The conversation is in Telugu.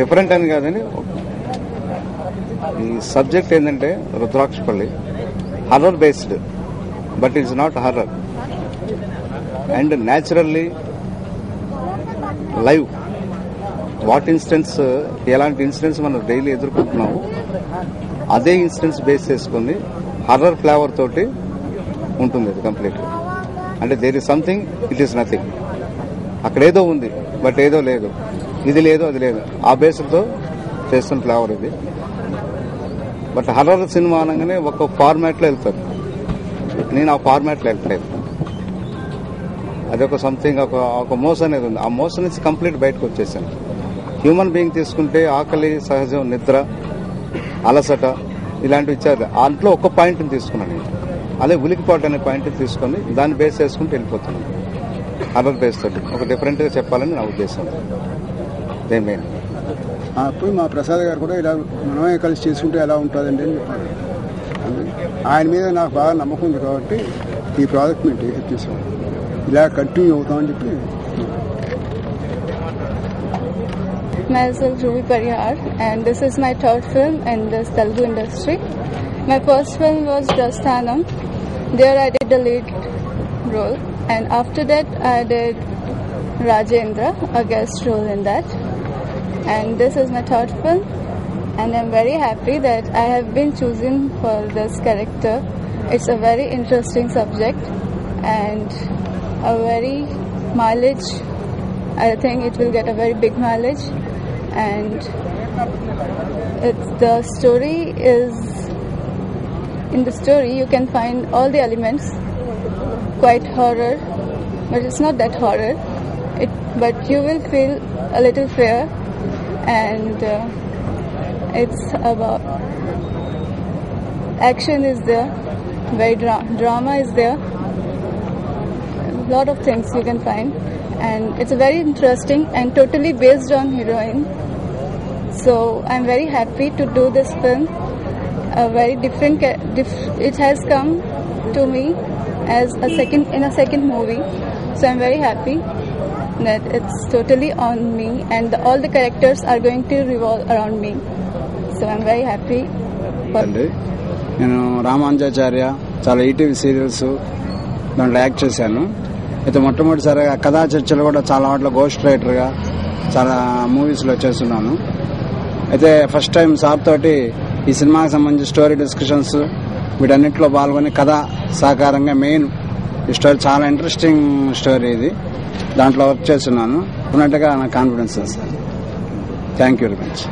డిఫరెంట్ అని కాదని ఈ సబ్జెక్ట్ ఏంటంటే Rudrakshapalli horror based, but it's not horror and naturally live. What incidents, ఎలాంటి ఇన్సిడెంట్స్ మనం డైలీ ఎదుర్కొంటున్నాము అదే ఇన్సిడెంట్స్ బేస్ చేసుకుని హర్రర్ ఫ్లేవర్ తోటి ఉంటుంది అది కంప్లీట్. అంటే there is something, it is nothing. అక్కడ ఏదో ఉంది బట్ ఏదో లేదు, ఇది లేదు అది లేదు, ఆ బేస్తో చేస్తున్న ఫ్లేవర్ ఇది. బట్ హర్రర్ సినిమా అనగానే ఒక ఫార్మాట్లో వెళ్తారు, నేను ఆ ఫార్మాట్లో వెళ్ళట్లేదు. అదొక సంథింగ్, ఒక మోస్ అనేది ఉంది. ఆ మోస్ నుంచి కంప్లీట్ బయటకు వచ్చేసాను. హ్యూమన్ బీయింగ్ తీసుకుంటే ఆకలి సహజం, నిద్ర, అలసట ఇలాంటివి ఇచ్చారు. దాంట్లో ఒక పాయింట్ని తీసుకున్నాను నేను. అదే ఉలికిపాటు అనే పాయింట్ తీసుకొని దాన్ని బేస్ చేసుకుంటూ వెళ్ళిపోతున్నాను. హర్రర్ బేస్ తోటి ఒక డిఫరెంట్గా చెప్పాలని నా ఉద్దేశం. దేని అప్పుడు మా ప్రసాద్ గారు కూడా ఇలా మనమే కలిసి చేసుకుంటే ఎలా ఉంటుందండి అని చెప్పారు. ఆయన మీద నాకు బాగా నమ్మకం ఉంది కాబట్టి ఈ ప్రాజెక్ట్ మేము టేకప్ చేసాం. ఇలా కంటిన్యూ అవుతామని చెప్పి. Myself Ruby Parihar, and this is my third film in this Telugu industry. My first film was Dasthanam. There I did the lead role, and after that I did Rajendra, a guest role in that. And this is my third film, and I'm very happy that I have been chosen for this character. It's a very interesting subject and a very mileage. I think it will get a very big mileage, and the story is, in the story you can find all the elements, quite horror, but it's not that horror. But you will feel a little fear, and it's about action is there, very drama is there, a lot of things you can find, and it's very interesting and totally based on heroine. So I'm very happy to do this film. A very different it has come to me as in a second movie, so I'm very happy that it's totally on me, and all the characters are going to revolve around me, so I'm very happy. నేను రామానుజాచార్య చాలా ఈటీవీ సీరియల్స్ దాంట్లో యాక్ట్ చేశాను. అయితే మొట్టమొదటిసారిగా కథా చర్చలు కూడా చాలా వాటిలో గోస్ట్ రైటర్గా చాలా మూవీస్లో చేస్తున్నాను. అయితే ఫస్ట్ టైం సార్ తోటి ఈ సినిమాకి సంబంధించి స్టోరీ డిస్కషన్స్ వీటన్నిటిలో పాల్గొని కథ సహకారంగా మెయిన్ ఈ స్టోరీ చాలా ఇంట్రెస్టింగ్ స్టోరీ ఇది, దాంట్లో వర్క్ చేస్తున్నాను. ఉన్నట్టుగా నాకు confidence sir. Thank you very much.